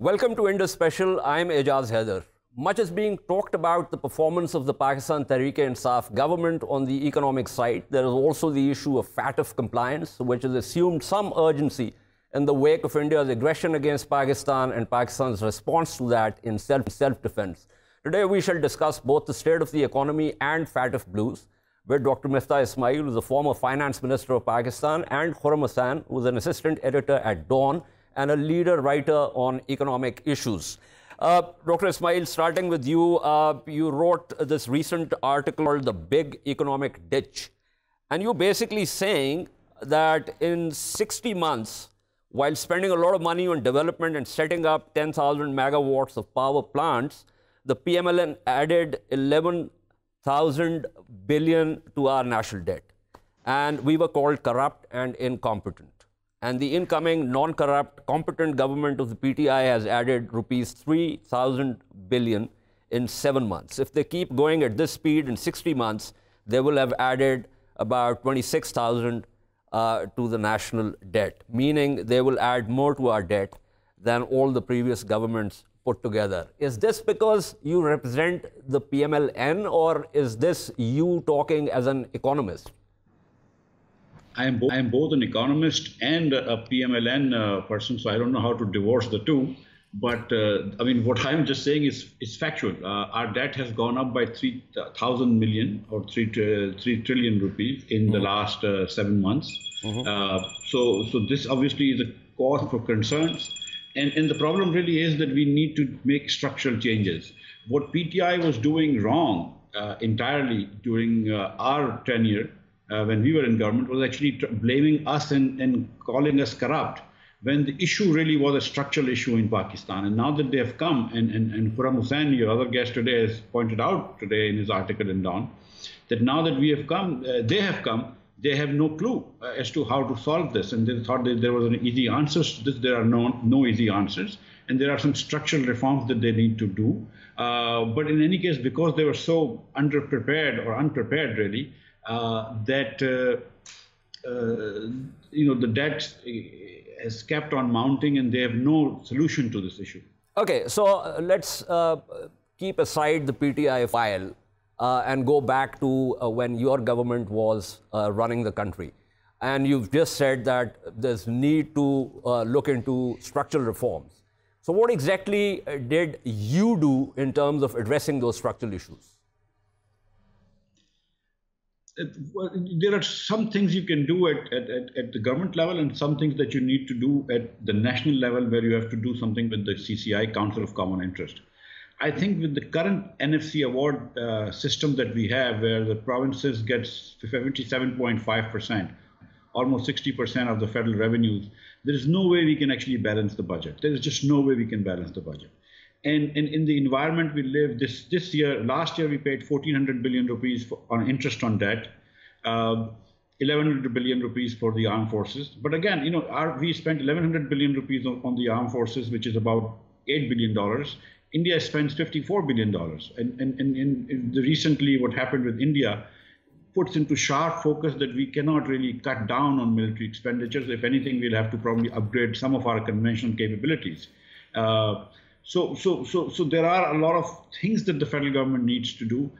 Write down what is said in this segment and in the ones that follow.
Welcome to Indus Special. I'm Ejaz Haider. Much is being talked about the performance of the Pakistan Tehreek-e-Insaf government on the economic side. There is also the issue of FATF compliance, which has assumed some urgency in the wake of India's aggression against Pakistan and Pakistan's response to that in self-defense. Today, we shall discuss both the state of the economy and FATF blues with Dr. Miftah Ismail, who is the former finance minister of Pakistan, and Khurram Husain, who is an assistant editor at Dawn and a leader writer on economic issues. Dr. Ismail, starting with you, you wrote this recent article called The Big Economic Ditch. And you're basically saying that in 60 months, while spending a lot of money on development and setting up 10,000 megawatts of power plants, the PMLN added 11,000 billion to our national debt. And we were called corrupt and incompetent. And the incoming non-corrupt, competent government of the PTI has added rupees 3,000 billion in 7 months. If they keep going at this speed in 60 months, they will have added about 26,000 to the national debt, meaning they will add more to our debt than all the previous governments put together. Is this because you represent the PMLN, or is this you talking as an economist? I am both an economist and a PMLN person, so I don't know how to divorce the two. But I mean, what I'm just saying is factual. Our debt has gone up by 3,000 million or 3 trillion rupees in the last 7 months. So this obviously is a cause for concerns. And the problem really is that we need to make structural changes. What PTI was doing wrong entirely during our tenure, when we were in government, was actually blaming us and calling us corrupt, when the issue really was a structural issue in Pakistan. And now that they have come, and Khurram Husain, your other guest today, has pointed out today in his article in Dawn, that now that we have come, they have no clue as to how to solve this. And they thought that there was an easy answer to this. There are no easy answers. And there are some structural reforms that they need to do. But in any case, because they were so underprepared or unprepared really, that the debt has kept on mounting, and they have no solution to this issue. Okay, so let's keep aside the PTI file and go back to when your government was running the country. And you've just said that there's need to look into structural reforms. So what exactly did you do in terms of addressing those structural issues? There are some things you can do at the government level, and some things that you need to do at the national level, where you have to do something with the CCI, Council of Common Interest. I think with the current NFC award system that we have, where the provinces get 57.5%, almost 60% of the federal revenues, there is no way we can actually balance the budget. There is just no way we can balance the budget. And in the environment we live, last year we paid 1,400 billion rupees on interest on debt, 1,100 billion rupees for the armed forces. But again, we spent 1,100 billion rupees on the armed forces, which is about $8 billion. India spends $54 billion. And recently what happened with India puts into sharp focus that we cannot really cut down on military expenditures. If anything, we'll have to probably upgrade some of our conventional capabilities. So there are a lot of things that the federal government needs to do,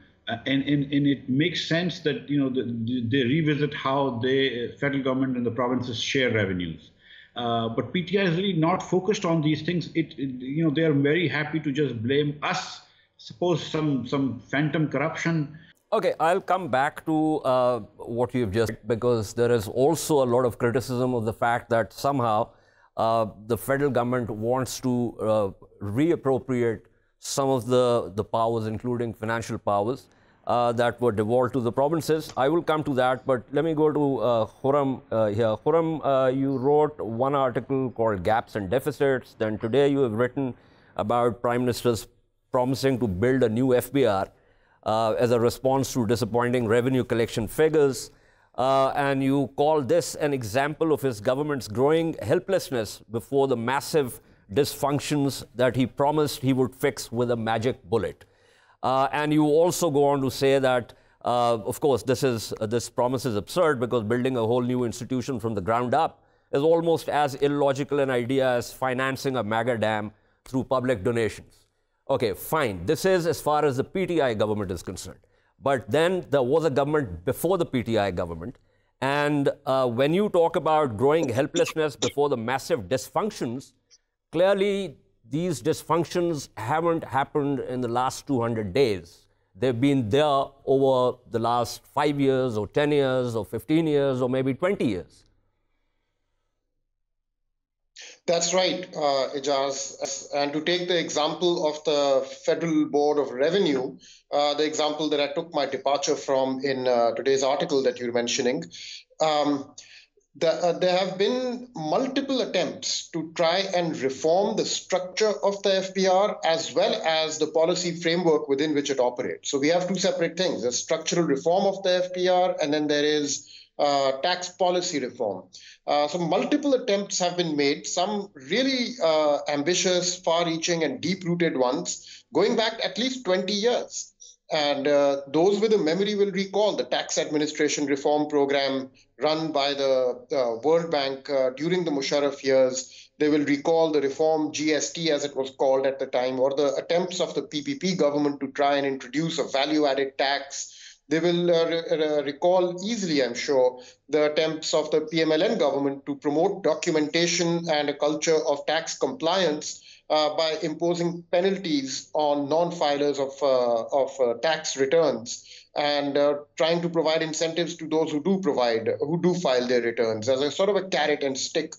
and it makes sense that they revisit how the federal government and the provinces share revenues. But PTI is really not focused on these things. They are very happy to just blame us. Suppose some phantom corruption. Okay, I'll come back to what you've just said, because there is also a lot of criticism of the fact that somehow the federal government wants to reappropriate some of the powers, including financial powers, that were devolved to the provinces. I will come to that, but let me go to Khurram here. Khurram, you wrote one article called Gaps and Deficits. Then today you have written about Prime Minister's promising to build a new FBR as a response to disappointing revenue collection figures. And you call this an example of his government's growing helplessness before the massive dysfunctions that he promised he would fix with a magic bullet. And you also go on to say that, of course, this promise is absurd, because building a whole new institution from the ground up is almost as illogical an idea as financing a mega dam through public donations. Okay, fine. This is as far as the PTI government is concerned. But then there was a government before the PTI government. And when you talk about growing helplessness before the massive dysfunctions, clearly these dysfunctions haven't happened in the last 200 days. They've been there over the last 5 years or 10 years or 15 years or maybe 20 years. That's right, Ejaz. And to take the example of the Federal Board of Revenue, the example that I took my departure from in today's article that you're mentioning, there have been multiple attempts to try and reform the structure of the FBR as well as the policy framework within which it operates. So we have two separate things: there's structural reform of the FBR, and then there is tax policy reform. So multiple attempts have been made, some really ambitious, far-reaching and deep-rooted ones, going back at least 20 years. And those with a memory will recall the tax administration reform program run by the World Bank during the Musharraf years. They will recall the reform GST, as it was called at the time, or the attempts of the PPP government to try and introduce a value-added tax. They will recall easily, I'm sure, the attempts of the PMLN government to promote documentation and a culture of tax compliance by imposing penalties on non-filers of tax returns and trying to provide incentives to those who do file their returns as a sort of a carrot and stick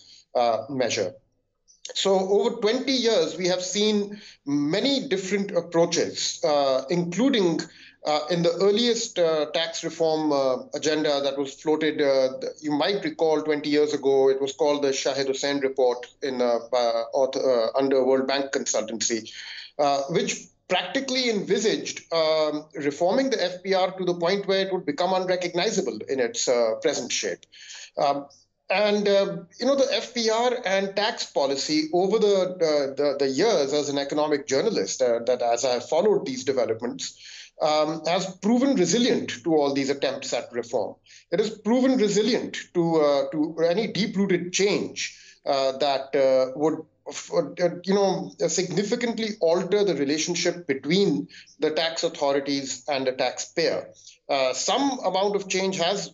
measure. So over 20 years, we have seen many different approaches, including in the earliest tax reform agenda that was floated, you might recall 20 years ago, it was called the Ejaz Hussain report under World Bank consultancy, which practically envisaged reforming the FBR to the point where it would become unrecognizable in its present shape. The FBR and tax policy over the years as an economic journalist, that as I followed these developments, has proven resilient to all these attempts at reform. It has proven resilient to any deep-rooted change that would significantly alter the relationship between the tax authorities and the taxpayer. Some amount of change has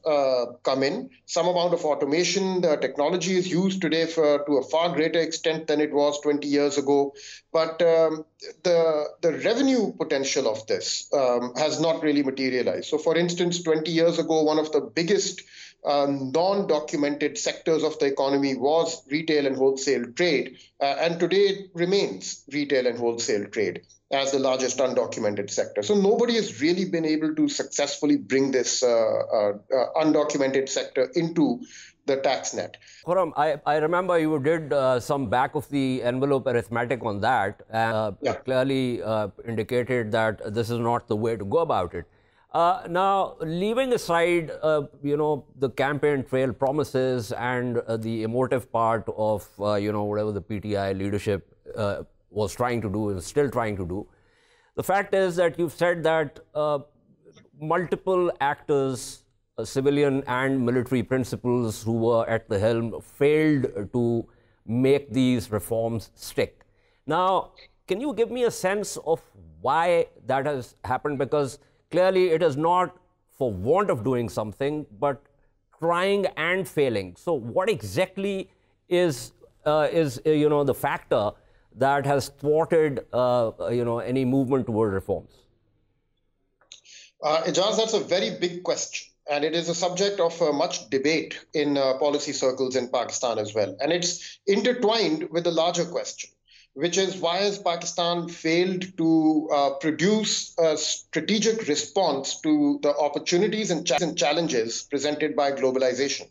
come in. Some amount of automation, the technology is used today to a far greater extent than it was 20 years ago. But the revenue potential of this has not really materialized. So, for instance, 20 years ago, one of the biggest non-documented sectors of the economy was retail and wholesale trade, and today it remains retail and wholesale trade as the largest undocumented sector. So nobody has really been able to successfully bring this undocumented sector into the tax net. Khurram, I remember you did some back-of-the-envelope arithmetic on that, and clearly indicated that this is not the way to go about it. Now, leaving aside, the campaign trail promises and the emotive part of, whatever the PTI leadership was trying to do and still trying to do, the fact is that you've said that multiple actors, civilian and military principals who were at the helm, failed to make these reforms stick. Now, can you give me a sense of why that has happened? Because clearly it is not for want of doing something, but trying and failing. So what exactly is the factor that has thwarted any movement toward reforms? Ejaz, that's a very big question. And it is a subject of much debate in policy circles in Pakistan as well. And it's intertwined with the larger question, which is why has Pakistan failed to produce a strategic response to the opportunities and challenges presented by globalization?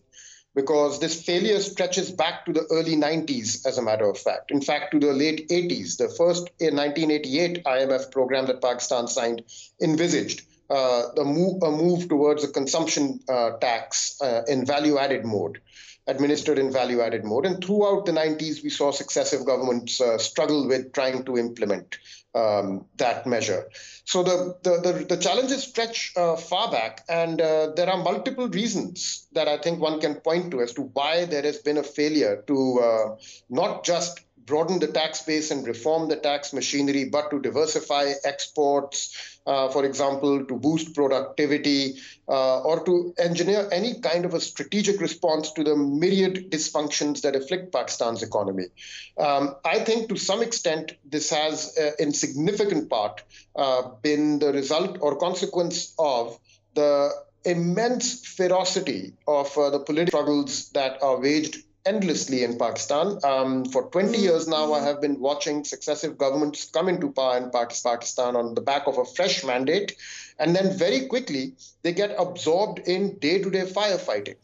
Because this failure stretches back to the early 90s, as a matter of fact. In fact, to the late 80s, the first 1988 IMF program that Pakistan signed envisaged a move towards a consumption tax in value-added mode, administered in value-added mode. And throughout the 90s, we saw successive governments struggle with trying to implement that measure. So the challenges stretch far back, and there are multiple reasons that I think one can point to as to why there has been a failure to not just broaden the tax base and reform the tax machinery, but to diversify exports, for example, to boost productivity, or to engineer any kind of a strategic response to the myriad dysfunctions that afflict Pakistan's economy. I think to some extent, this has, in significant part, been the result or consequence of the immense ferocity of the political struggles that are waged endlessly in Pakistan. For 20 years now, I have been watching successive governments come into power in Pakistan on the back of a fresh mandate, and then very quickly they get absorbed in day-to-day firefighting,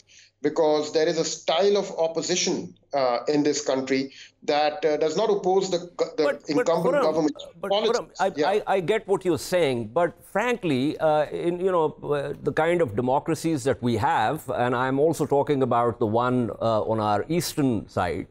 because there is a style of opposition in this country that does not oppose the incumbent Khurram, government policies. Khurram, I get what you're saying, but frankly, in the kind of democracies that we have, and I'm also talking about the one on our eastern side,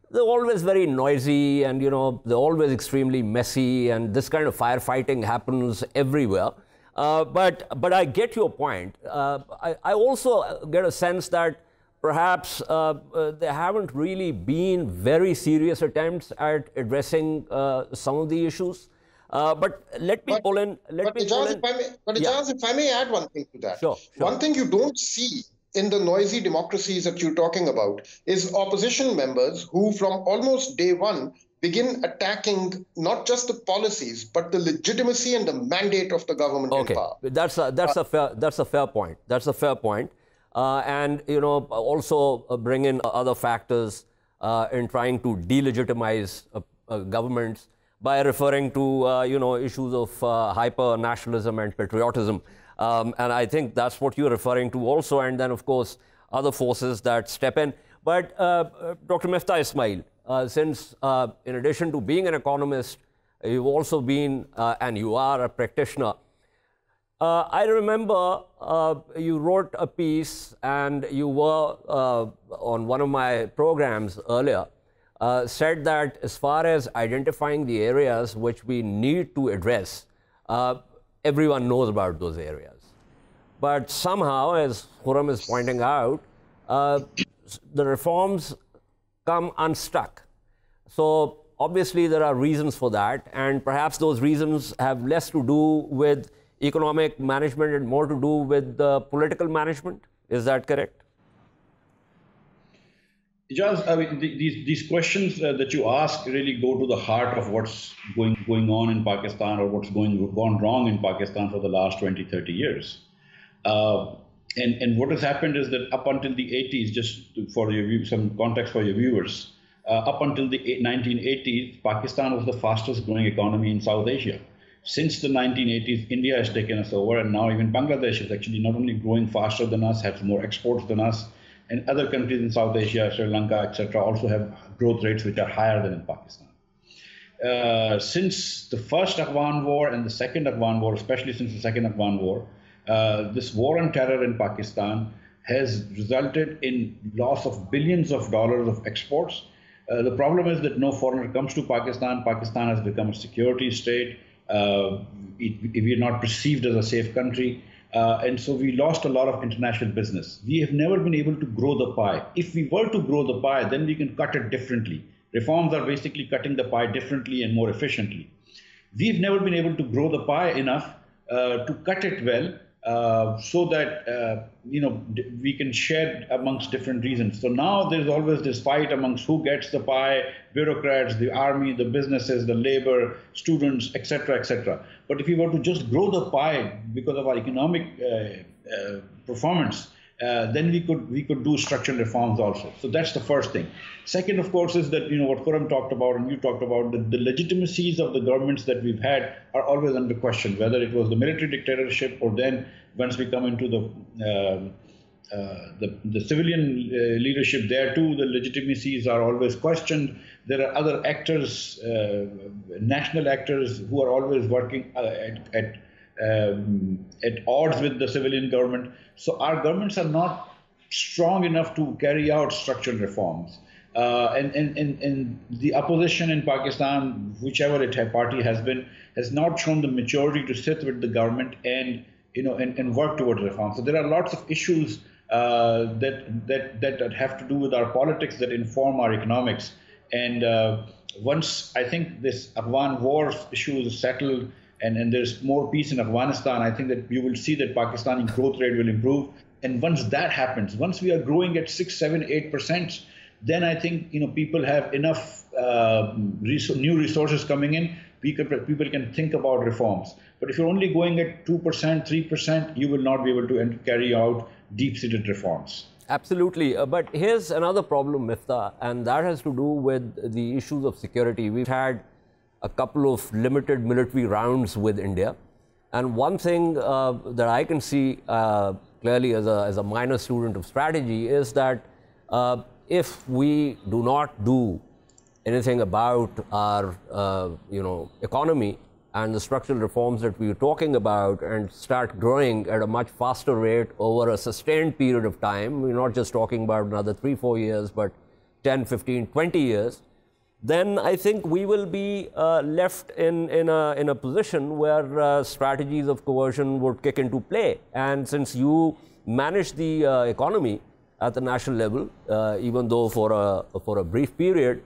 they're always very noisy, and they're always extremely messy, and this kind of firefighting happens everywhere. But I get your point. I also get a sense that perhaps there haven't really been very serious attempts at addressing some of the issues. But let me pull in. Ejaz, if I may add one thing to that. Sure. One thing you don't see in the noisy democracies that you're talking about is opposition members who, from almost day one, begin attacking not just the policies but the legitimacy and the mandate of the government in power. That's a fair point. That's a fair point. And also bring in other factors in trying to delegitimize governments by referring to issues of hyper nationalism and patriotism. And I think that's what you're referring to also. And then, of course, other forces that step in. But Dr. Miftah Ismail, since in addition to being an economist, you've also been, and you are a practitioner. I remember you wrote a piece, and you were on one of my programs earlier, said that as far as identifying the areas which we need to address, everyone knows about those areas. But somehow, as Khurram is pointing out, the reforms come unstuck. So obviously there are reasons for that, and perhaps those reasons have less to do with economic management and more to do with political management. Is that correct? Ejaz, I mean, these questions that you ask really go to the heart of what's going on in Pakistan, or what's gone wrong in Pakistan for the last 20, 30 years. And what has happened is that up until the 80s, just for some context for your viewers, up until the 1980s, Pakistan was the fastest growing economy in South Asia. Since the 1980s, India has taken us over, and now even Bangladesh is actually not only growing faster than us, has more exports than us, and other countries in South Asia, Sri Lanka, etc., also have growth rates which are higher than in Pakistan. Since the first Afghan war and the second Afghan war, especially since the second Afghan war, this war on terror in Pakistan has resulted in loss of billions of dollars of exports. The problem is that no foreigner comes to Pakistan. Pakistan has become a security state. We are not perceived as a safe country. And so we lost a lot of international business. We have never been able to grow the pie. If we were to grow the pie, then we can cut it differently. Reforms are basically cutting the pie differently and more efficiently. We've never been able to grow the pie enough to cut it well, so that we can share amongst different regions. So now there's always this fight amongst who gets the pie: bureaucrats, the army, the businesses, the labor, students, etc., etc. But if we were to just grow the pie because of our economic performance, then we could do structural reforms also. So that's the first thing. Second, of course, is that what Khurram talked about and you talked about, the legitimacies of the governments that we've had are always under question, whether it was the military dictatorship or then once we come into the civilian leadership, there too the legitimacies are always questioned. There are other actors, national actors, who are always working at odds with the civilian government. So our governments are not strong enough to carry out structural reforms. And the opposition in Pakistan, whichever party has been, has not shown the maturity to sit with the government and work towards reform. So there are lots of issues that have to do with our politics that inform our economics. And once I think this Afghan war issue is settled and there's more peace in Afghanistan, I think that you will see that Pakistani growth rate will improve. And once that happens, once we are growing at 6, 7, 8%, then I think people have enough new resources coming in. People can think about reforms. But if you're only going at 2%, 3%, you will not be able to carry out deep-seated reforms. Absolutely. But here's another problem, Miftah, and that has to do with the issues of security. We've had a couple of limited military rounds with India. And one thing that I can see clearly as a minor student of strategy is that if we do not do anything about our economy and the structural reforms that we are talking about and start growing at a much faster rate over a sustained period of time, we're not just talking about another 3, 4 years, but 10, 15, 20 years, then I think we will be left in a position where strategies of coercion would kick into play. And since you manage the economy at the national level, even though for a brief period,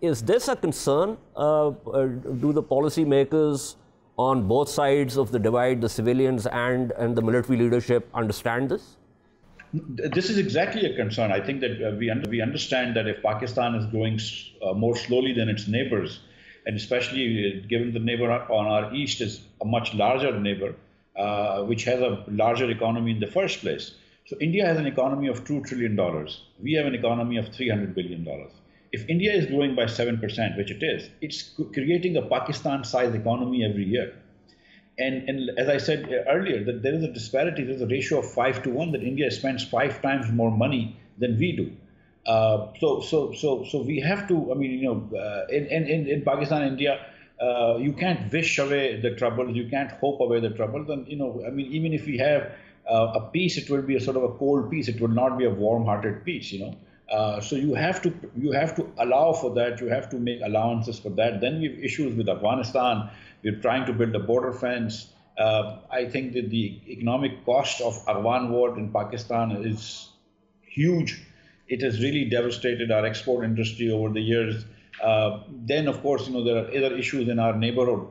is this a concern? Do the policymakers on both sides of the divide, the civilians and the military leadership, understand this? This is exactly a concern. I think that we understand that if Pakistan is growing more slowly than its neighbors, and especially given the neighbor on our east is a much larger neighbor, which has a larger economy in the first place. So India has an economy of $2 trillion. We have an economy of $300 billion. If India is growing by 7%, which it is, it's creating a Pakistan-sized economy every year. And as I said earlier, that there is a disparity, there's a ratio of 5 to 1, that India spends 5 times more money than we do. So we have to, in Pakistan, India, you can't wish away the troubles, you can't hope away the troubles. And, even if we have a peace, it will be a sort of a cold peace. It will not be a warm-hearted peace, So you have to allow for that. You have to make allowances for that. Then we have issues with Afghanistan. We're trying to build a border fence. I think that the economic cost of Afghan war in Pakistan is huge. It has really devastated our export industry over the years. Then, of course, there are other issues in our neighborhood.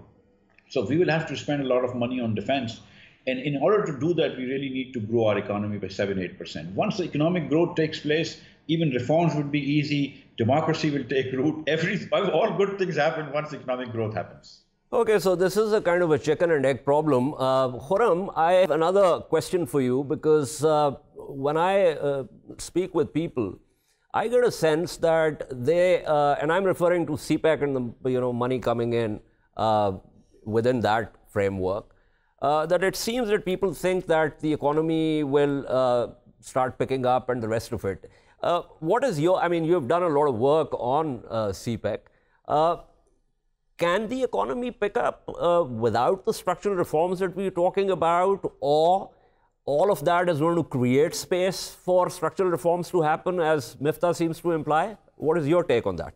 So we will have to spend a lot of money on defense. And in order to do that, we really need to grow our economy by 7, 8%. Once the economic growth takes place, even reforms would be easy. Democracy will take root. All good things happen once economic growth happens. Okay, so this is a kind of a chicken and egg problem. Khurram, I have another question for you, because when I speak with people, I get a sense that they, and I'm referring to CPEC and the money coming in within that framework, that it seems that people think that the economy will start picking up and the rest of it. What is your, you've done a lot of work on CPEC. Can the economy pick up without the structural reforms that we're talking about, or all of that is going to create space for structural reforms to happen, as Miftah seems to imply? What is your take on that?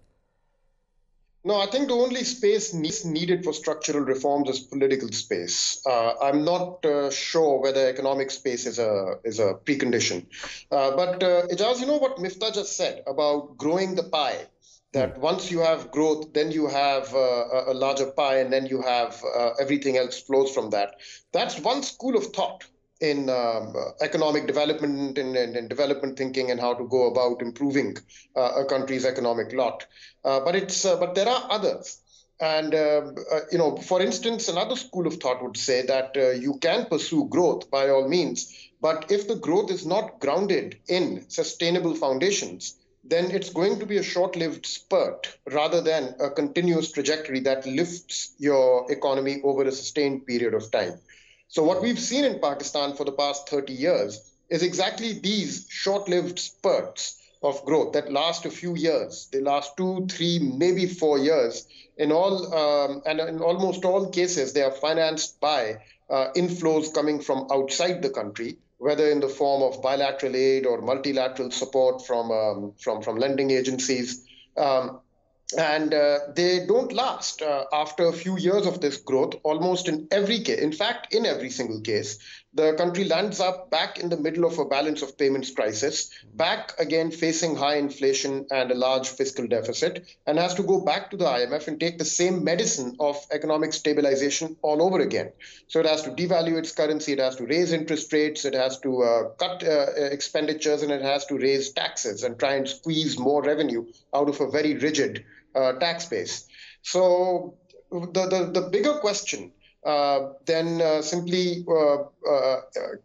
No, I think the only space needed for structural reforms is political space. I'm not sure whether economic space is a precondition. But Ejaz, what Miftah just said about growing the pie, that once you have growth, then you have a larger pie, and then you have everything else flows from that. That's one school of thought in economic development and development thinking and how to go about improving a country's economic lot. But there are others. And, for instance, another school of thought would say that you can pursue growth by all means, but if the growth is not grounded in sustainable foundations, then it's going to be a short-lived spurt rather than a continuous trajectory that lifts your economy over a sustained period of time. So what we've seen in Pakistan for the past 30 years is exactly these short-lived spurts of growth that last a few years. They last 2, 3, maybe 4 years. In almost all cases, they are financed by inflows coming from outside the country, whether in the form of bilateral aid or multilateral support from lending agencies. And they don't last after a few years of this growth, almost in every case. In fact, in every single case, the country lands up back in the middle of a balance of payments crisis, back again facing high inflation and a large fiscal deficit, and has to go back to the IMF and take the same medicine of economic stabilization all over again. So it has to devalue its currency, it has to raise interest rates, it has to cut expenditures, and it has to raise taxes and try and squeeze more revenue out of a very rigid tax base. So the bigger question than simply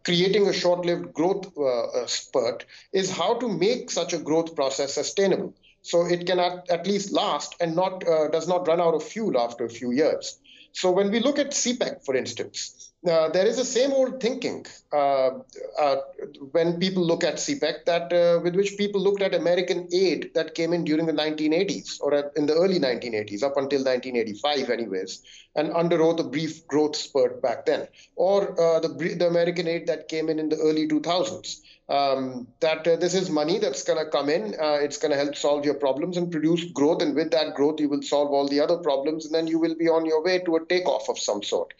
creating a short-lived growth spurt is how to make such a growth process sustainable, so it can at least last and does not run out of fuel after a few years. So when we look at CPEC, for instance, there is the same old thinking when people look at CPEC with which people looked at American aid that came in during the 1980s or in the early 1980s, up until 1985 anyways, and underwrote a brief growth spurt back then, or the American aid that came in the early 2000s. This is money that's going to come in, it's going to help solve your problems and produce growth, and with that growth you will solve all the other problems, and then you will be on your way to a takeoff of some sort.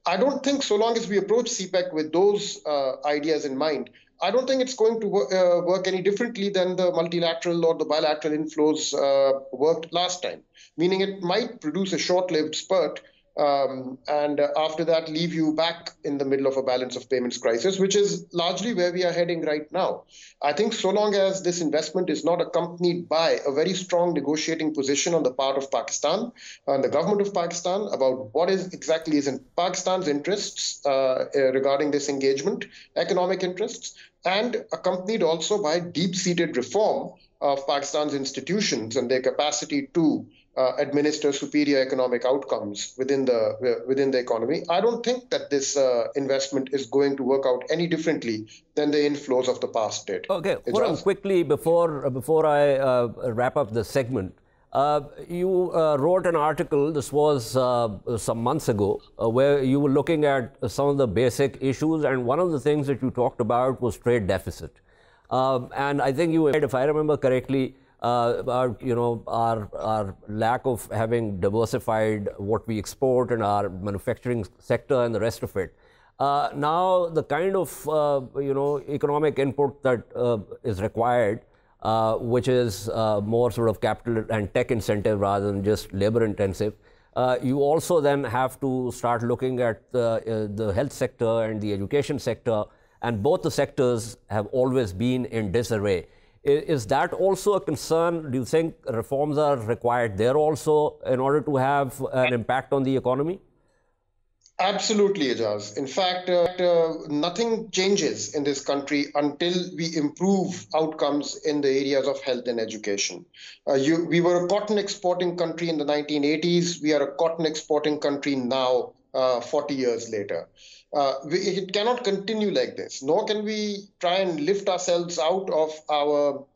I don't think, so long as we approach CPEC with those ideas in mind, I don't think it's going to work any differently than the multilateral or the bilateral inflows worked last time, meaning it might produce a short-lived spurt, and after that leave you back in the middle of a balance of payments crisis, which is largely where we are heading right now. I think so long as this investment is not accompanied by a very strong negotiating position on the part of Pakistan and the government of Pakistan about what exactly is in Pakistan's interests regarding this engagement, economic interests, and accompanied also by deep-seated reform of Pakistan's institutions and their capacity to administer superior economic outcomes within the economy, I don't think that this investment is going to work out any differently than the inflows of the past did. Okay, Khurram, quickly before I wrap up the segment, you wrote an article, this was some months ago, where you were looking at some of the basic issues, and one of the things that you talked about was trade deficit. And I think you, if I remember correctly, about our lack of having diversified what we export and our manufacturing sector and the rest of it. Now the kind of economic input that is required, which is more sort of capital and tech incentive rather than just labor intensive. You also then have to start looking at the health sector and the education sector, and both the sectors have always been in disarray. Is that also a concern? Do you think reforms are required there also in order to have an impact on the economy? Absolutely, Ejaz. In fact, nothing changes in this country until we improve outcomes in the areas of health and education. We were a cotton exporting country in the 1980s. We are a cotton exporting country now, 40 years later. It cannot continue like this, nor can we try and lift ourselves out of our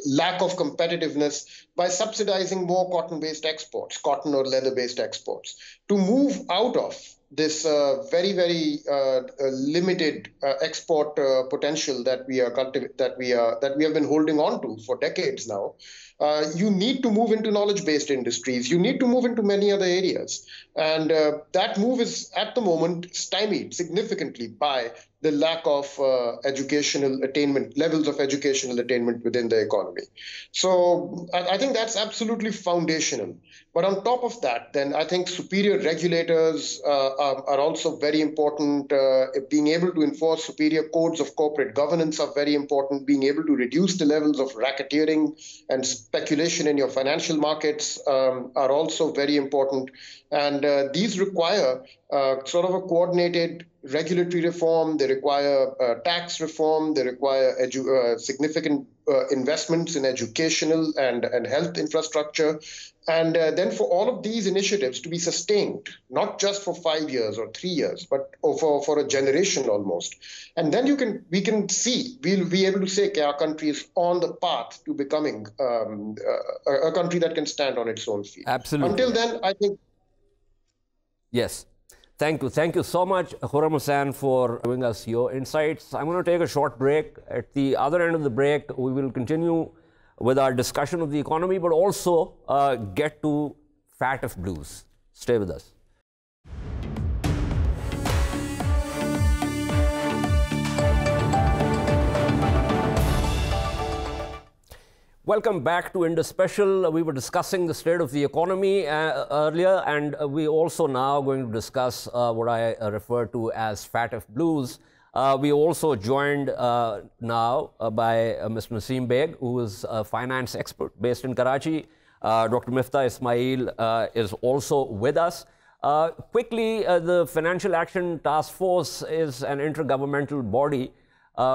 lack of competitiveness by subsidizing more cotton-based exports, cotton or leather-based exports. To move out of this very, very limited export potential that we have been holding on to for decades now, you need to move into knowledge-based industries. You need to move into many other areas. And that move is at the moment stymied significantly by the lack of educational attainment, levels of educational attainment within the economy. So I think that's absolutely foundational. But on top of that, then I think superior regulators are also very important. Being able to enforce superior codes of corporate governance are very important. Being able to reduce the levels of racketeering and speculation in your financial markets are also very important. And these require sort of a coordinated regulatory reform, they require tax reform, they require significant investments in educational and health infrastructure. And then for all of these initiatives to be sustained, not just for 5 years or 3 years, but for a generation almost. And then we'll be able to say, okay, our country is on the path to becoming a country that can stand on its own feet. Absolutely. Until then, I think. Yes. Thank you. Thank you so much, Khurram Husain, for giving us your insights. I'm going to take a short break. At the other end of the break, we will continue with our discussion of the economy, but also get to FATF blues. Stay with us. Welcome back to Indus Special. We were discussing the state of the economy earlier, and we also now going to discuss what I refer to as FATF blues. We also joined now by Mr. Nasim Baig, who is a finance expert based in Karachi. Dr. Miftah Ismail is also with us. Quickly, the Financial Action Task Force is an intergovernmental body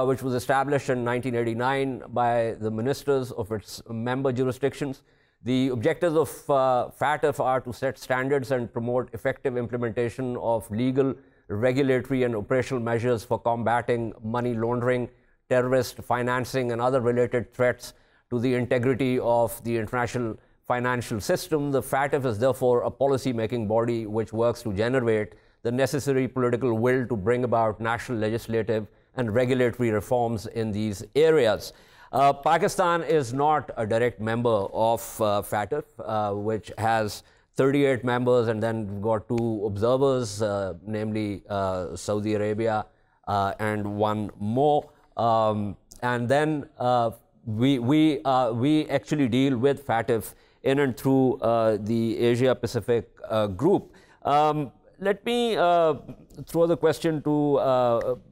which was established in 1989 by the ministers of its member jurisdictions. The objectives of FATF are to set standards and promote effective implementation of legal, regulatory and operational measures for combating money laundering, terrorist financing and other related threats to the integrity of the international financial system. The FATF is therefore a policy-making body which works to generate the necessary political will to bring about national legislative and regulatory reforms in these areas. Pakistan is not a direct member of FATF, which has 38 members, and then we've got 2 observers, namely Saudi Arabia and one more. And then we actually deal with FATF in and through the Asia Pacific group. Let me throw the question to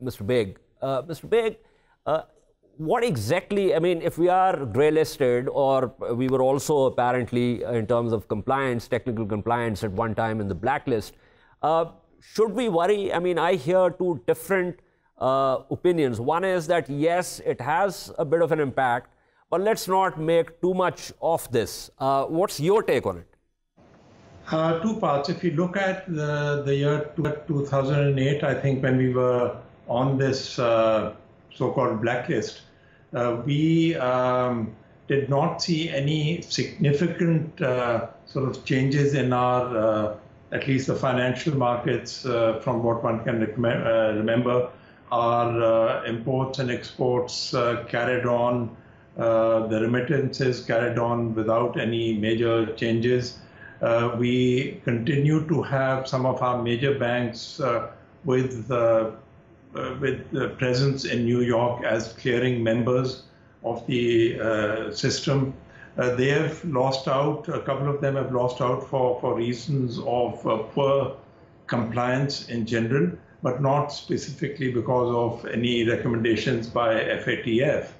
Mr. Baig. Mr. Baig, what exactly, I mean, if we are grey listed, or we were also apparently in terms of compliance, technical compliance at one time in the blacklist, should we worry? I mean, I hear 2 different opinions. One is that yes, it has a bit of an impact, but let's not make too much of this. What's your take on it? 2 parts. If you look at the year 2008, I think when we were on this so-called blacklist, we did not see any significant sort of changes in our, at least the financial markets, from what one can remember. Our imports and exports carried on, the remittances carried on without any major changes. We continue to have some of our major banks with presence in New York as clearing members of the system. They have lost out, a couple of them have lost out for reasons of poor compliance in general, but not specifically because of any recommendations by FATF.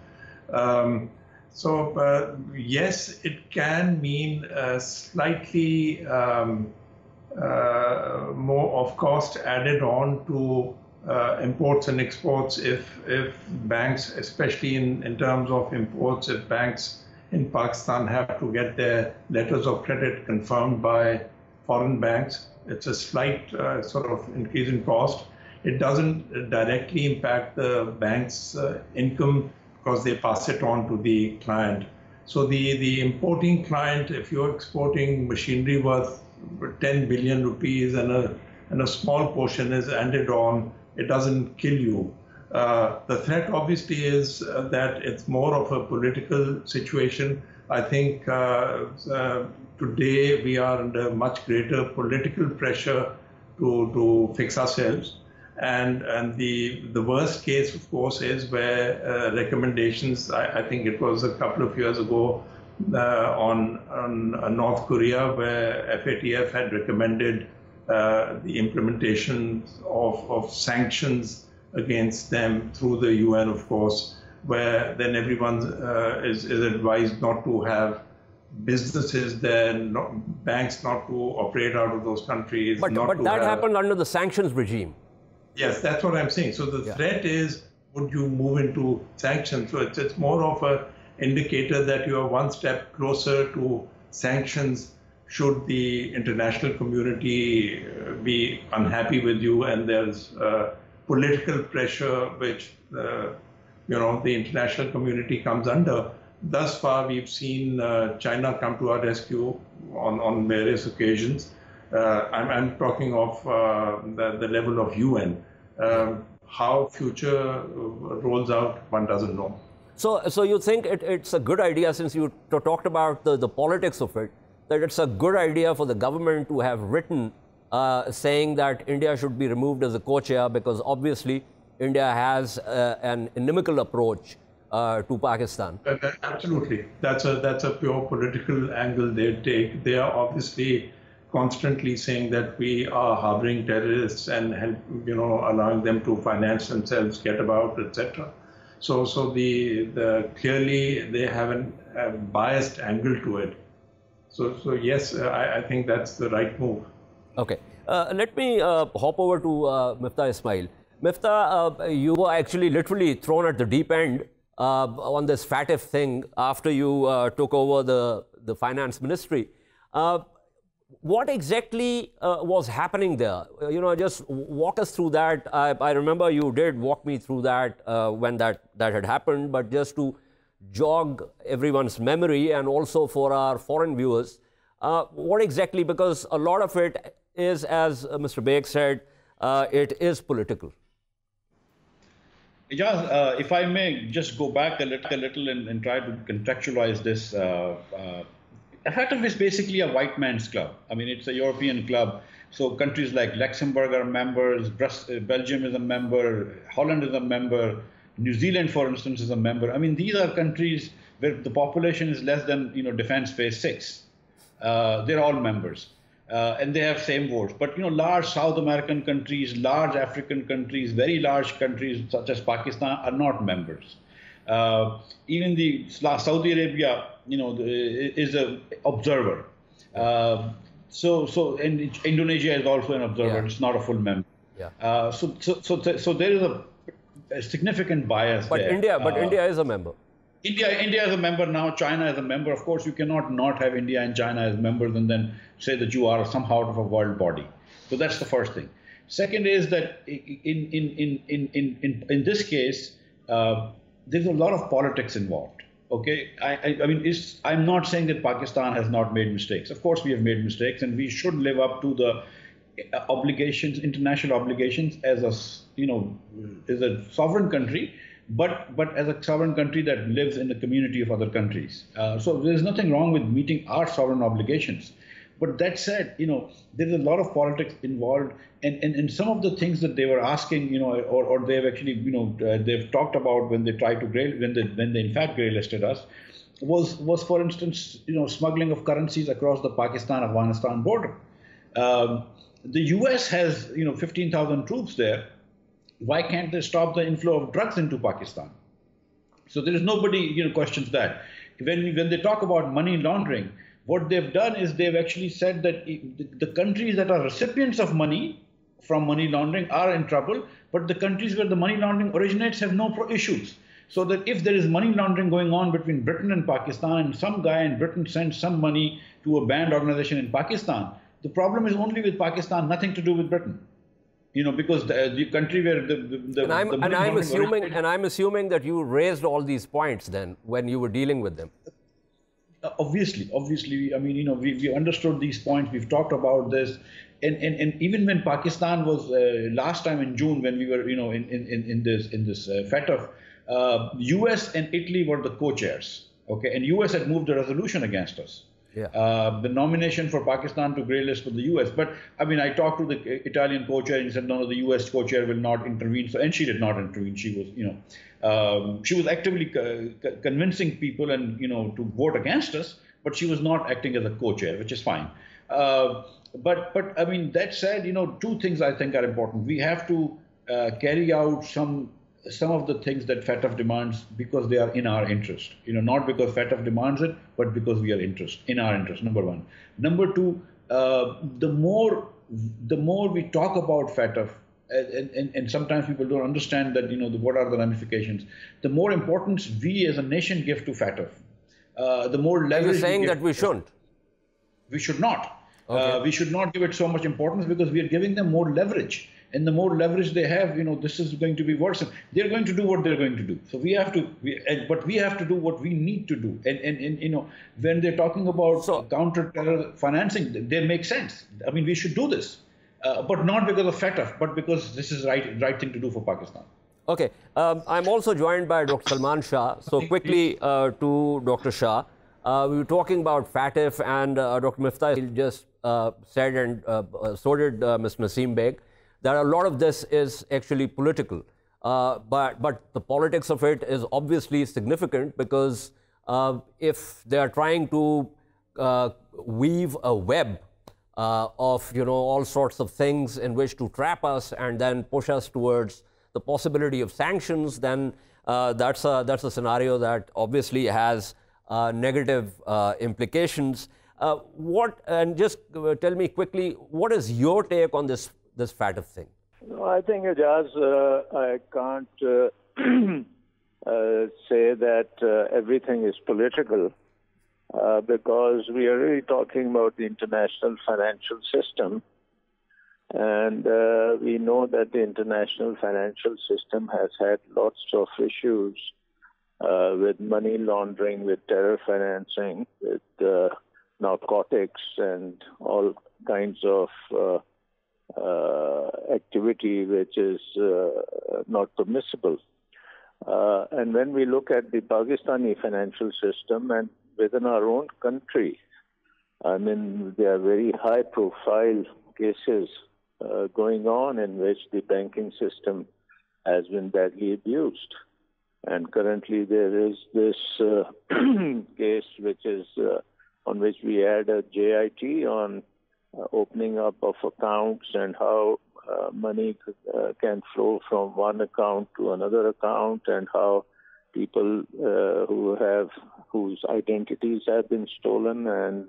So yes, it can mean slightly more of cost added on to imports and exports if banks, especially in terms of imports, if banks in Pakistan have to get their letters of credit confirmed by foreign banks. It's a slight sort of increase in cost. It doesn't directly impact the bank's income because they pass it on to the client. So the importing client, if you're exporting machinery worth 10 billion rupees and a small portion is added on, it doesn't kill you. The threat obviously is that it's more of a political situation. I think today we are under much greater political pressure to fix ourselves. And the worst case, of course, is where recommendations, I think it was a couple of years ago on North Korea, where FATF had recommended the implementation of sanctions against them through the UN, of course, where then everyone is advised not to have businesses there, banks not to operate out of those countries. But that happened under the sanctions regime. Yes, that's what I'm saying. So the threat is, would you move into sanctions? So it's more of an indicator that you are one step closer to sanctions should the international community be unhappy with you, and there's political pressure which the international community comes under. Thus far, we've seen China come to our rescue on various occasions. I'm talking of the level of UN. How future rolls out, one doesn't know. So you think it's a good idea, since you talked about the politics of it, that it's a good idea for the government to have written saying that India should be removed as a co-chair, because obviously India has an inimical approach to Pakistan. Absolutely. That's a pure political angle they take. They are obviously constantly saying that we are harboring terrorists and allowing them to finance themselves, get about, etc. So clearly they have a biased angle to it. So yes, I think that's the right move. Okay. Let me hop over to Miftah Ismail. Miftah, you were actually literally thrown at the deep end on this FATF thing after you took over the finance ministry. What exactly was happening there? Just walk us through that. I remember you did walk me through that when that had happened, but just to jog everyone's memory and also for our foreign viewers, what exactly, because a lot of it is, as Mr. Baig said, it is political. Ejaz, if I may just go back a little and try to contextualize this. FATF is basically a white man's club. I mean, it's a European club. So countries like Luxembourg are members, Belgium is a member, Holland is a member, New Zealand, for instance, is a member. I mean, these are countries where the population is less than, defense phase 6. They're all members. And they have same votes. But, large South American countries, large African countries, very large countries such as Pakistan are not members. Even the Saudi Arabia, is an observer. And Indonesia is also an observer. Yeah. It's not a full member. Yeah. So there is a significant bias there. India is a member. India is a member now. China is a member. Of course, you cannot not have India and China as members and then say that you are somehow of a world body. So that's the first thing. Second is that in this case, there's a lot of politics involved. Okay, I mean, I'm not saying that Pakistan has not made mistakes. Of course, we have made mistakes, and we should live up to the obligations, international obligations, as a sovereign country, but as a sovereign country that lives in a community of other countries. So there's nothing wrong with meeting our sovereign obligations. But that said, there's a lot of politics involved, and some of the things that they were asking, or they've actually, they've talked about when they tried to when they in fact grey listed us, was for instance, smuggling of currencies across the Pakistan-Afghanistan border. The U.S. has, 15,000 troops there. Why can't they stop the inflow of drugs into Pakistan? So there is nobody, questions that. When they talk about money laundering, what they've done is they've actually said that the countries that are recipients of money from money laundering are in trouble, but the countries where the money laundering originates have no issues. So that if there is money laundering going on between Britain and Pakistan, and some guy in Britain sends some money to a banned organization in Pakistan, the problem is only with Pakistan, nothing to do with Britain. Because the country where I'm assuming that you raised all these points then when you were dealing with them. Obviously, I mean, we understood these points. We've talked about this, and even when Pakistan was last time in June, when we were, in this FATF, U.S. and Italy were the co-chairs. Okay, and U.S. had moved a resolution against us. Yeah. The nomination for Pakistan to grey list for the U.S. But I mean, I talked to the Italian co-chair and he said, no, the U.S. co-chair will not intervene. So, and she did not intervene. She was, she was actively convincing people and, to vote against us, but she was not acting as a co-chair, which is fine. But I mean, that said, two things I think are important. We have to carry out some of the things that FATF demands because they are in our interest. Not because FATF demands it, but because we are in our interest, number one. Number two, the more we talk about FATF, and sometimes people don't understand that, what are the ramifications. The more importance we as a nation give to FATF, the more leverage. Are you saying that we shouldn't? We should not. Okay. We should not give it so much importance because we are giving them more leverage. And the more leverage they have, this is going to be worse. They're going to do what they're going to do. So we have to, but we have to do what we need to do. And when they're talking about counter-terror financing, they make sense. I mean, we should do this, but not because of FATF, but because this is right thing to do for Pakistan. Okay. I'm also joined by Dr. Salman Shah. So quickly to Dr. Shah. We were talking about FATF, and Dr. Miftah just said, and so did Mr. Nasim Baig, that a lot of this is actually political. but the politics of it is obviously significant because if they are trying to weave a web of all sorts of things in which to trap us and then push us towards the possibility of sanctions, then that's a scenario that obviously has negative implications. And just tell me quickly, what is your take on this FATF thing? No, I think, Ejaz, I can't say that everything is political because we are really talking about the international financial system. And we know that the international financial system has had lots of issues with money laundering, with terror financing, with narcotics and all kinds of activity which is not permissible. And when we look at the Pakistani financial system and within our own country, I mean, there are very high-profile cases going on in which the banking system has been badly abused. And currently there is this case which is on which we had a JIT on opening up of accounts and how money can flow from one account to another account, and how people whose identities have been stolen and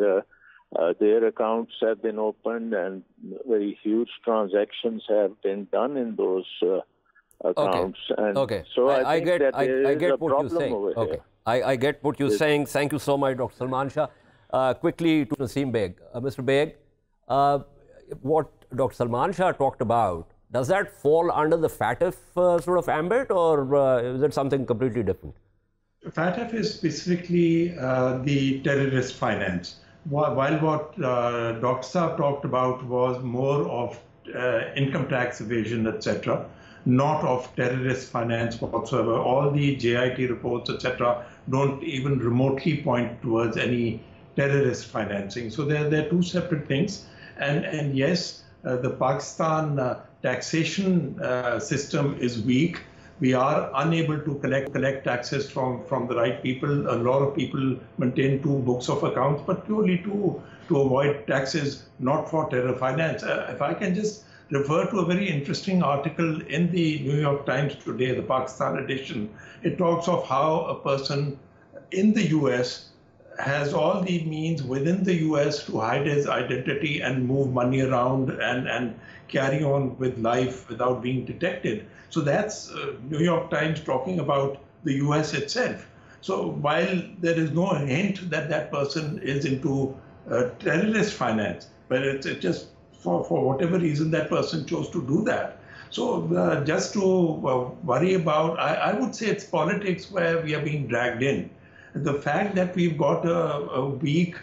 their accounts have been opened and very huge transactions have been done in those accounts. Okay. And so I think that there is a problem over here. I get what you're saying. Thank you so much, Dr. Salman Shah. Quickly to Nasim Baig. Mr. Baig, what Dr. Salman Shah talked about, does that fall under the FATF sort of ambit, or is it something completely different? FATF is specifically the terrorist finance. While what Dr. Saab talked about was more of income tax evasion, etc., not of terrorist finance whatsoever. All the JIT reports, etc., don't even remotely point towards any terrorist financing. So they're two separate things. And yes, the Pakistan taxation system is weak. We are unable to collect taxes from the right people. A lot of people maintain two books of accounts, but purely to avoid taxes, not for terror finance. If I can just refer to a very interesting article in the New York Times today, the Pakistan edition. It talks of how a person in the US has all the means within the US to hide his identity and move money around and carry on with life without being detected. So that's New York Times talking about the US itself. So while there is no hint that that person is into terrorist finance, but it's just for whatever reason that person chose to do that. So just to worry about, I would say it's politics where we are being dragged in. The fact that we've got a weak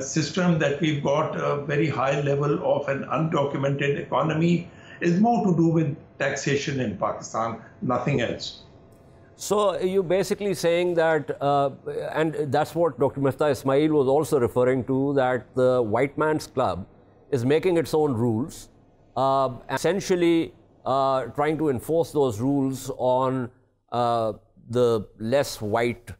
system, that we've got a very high level of an undocumented economy is more to do with taxation in Pakistan, nothing else. So you're basically saying that, and that's what Dr. Miftah Ismail was also referring to, that the white man's club is making its own rules, essentially trying to enforce those rules on the less white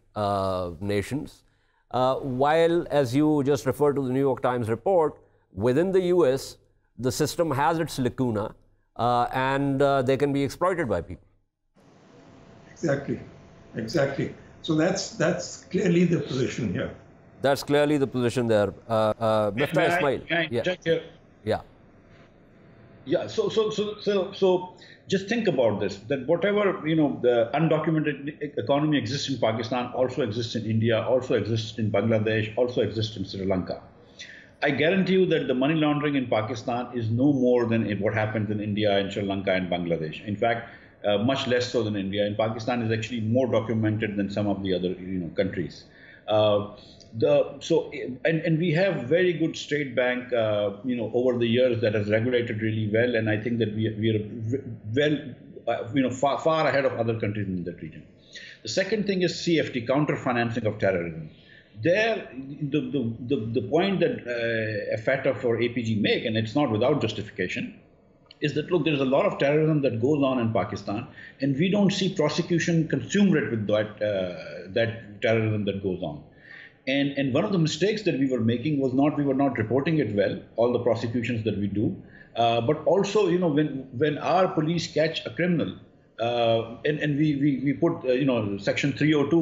nations, while, as you just referred to the New York Times report, within the US, the system has its lacuna and they can be exploited by people. Exactly. So that's clearly the position here. That's clearly the position there. Miftah Ismail. Yeah. So just think about this, that whatever, the undocumented economy exists in Pakistan, also exists in India, also exists in Bangladesh, also exists in Sri Lanka. I guarantee you that the money laundering in Pakistan is no more than what happens in India and Sri Lanka and Bangladesh. In fact, much less so than India. And Pakistan is actually more documented than some of the other countries. And we have very good state bank, over the years that has regulated really well, and I think that we are well, far ahead of other countries in that region. The second thing is CFT, counter financing of terrorism. There, the point that FATF or APG make, and it's not without justification, is that, look, there's a lot of terrorism that goes on in Pakistan, and we don't see prosecution commensurate with that terrorism that goes on. And one of the mistakes that we were making was we were not reporting it well, all the prosecutions that we do. But also, when our police catch a criminal, and we put section 302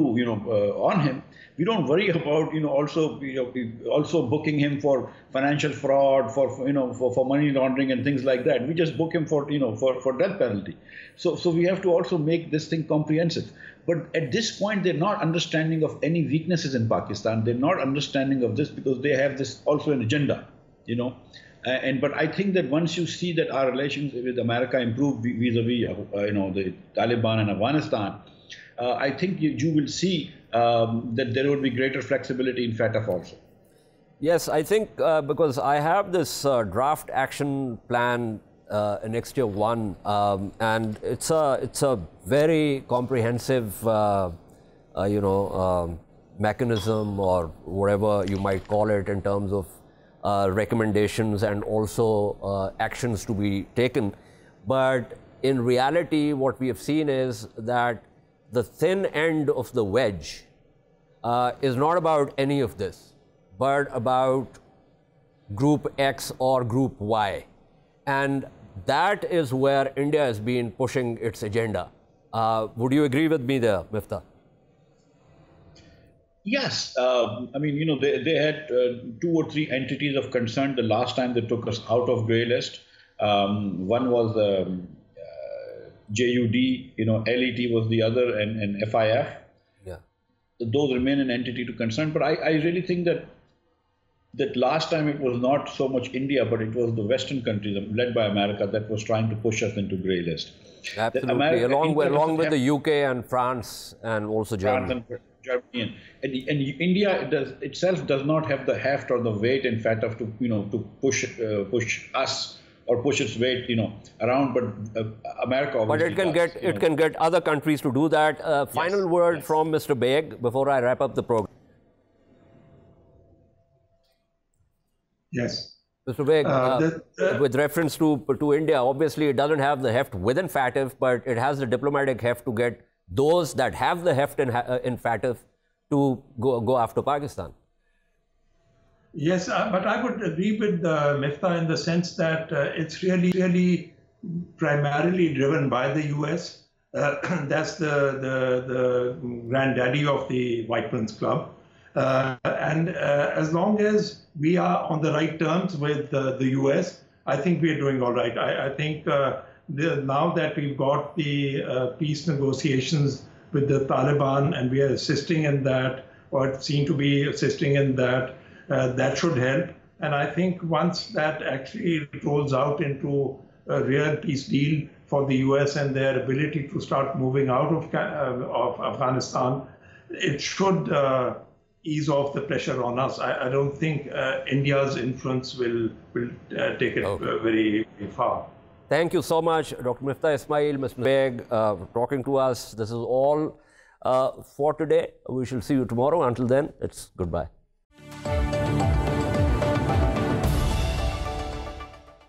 on him, we don't worry about also booking him for financial fraud, for money laundering and things like that. We just book him for death penalty. So we have to also make this thing comprehensive. But at this point, they're not understanding of any weaknesses in Pakistan. They're not understanding of this because they have this also an agenda, But I think that once you see that our relations with America improve vis-a-vis, the Taliban and Afghanistan, I think you will see that there would be greater flexibility in FATF also. Yes, I think because I have this draft action plan next year one, and it's a very comprehensive, mechanism or whatever you might call it in terms of recommendations and also actions to be taken. But in reality, what we have seen is that the thin end of the wedge is not about any of this, but about Group X or Group Y. And that is where India has been pushing its agenda. Would you agree with me there, Miftah? Yes. They had 2 or 3 entities of concern the last time they took us out of grey list. One was JUD, LET was the other, and FIF. Yeah. Those remain an entity to concern. But I really think that last time it was not so much India, but it was the Western countries led by America that was trying to push us into grey list. Absolutely, along with the UK and France and also Germany. And India itself does not have the heft or the weight in FATF to push us or push its weight around, but America. But it can get other countries to do that. Final word from Mr. Baig before I wrap up the program. Yes. Mr. Baig, with reference to India, obviously it doesn't have the heft within FATF, but it has the diplomatic heft to get those that have the heft in FATF to go after Pakistan. Yes, but I would agree with Miftah in the sense that it's really primarily driven by the US. That's the granddaddy of the White Prince Club. And as long as we are on the right terms with the US, I think we are doing all right. I think now that we've got the peace negotiations with the Taliban and we are assisting in that, or seem to be assisting in that, that should help. And I think once that actually rolls out into a real peace deal for the US and their ability to start moving out of Afghanistan, it should ease off the pressure on us. I don't think India's influence will take it very far. Thank you so much, Dr. Miftah Ismail, Mr. Baig, for talking to us. This is all for today. We shall see you tomorrow. Until then, it's goodbye.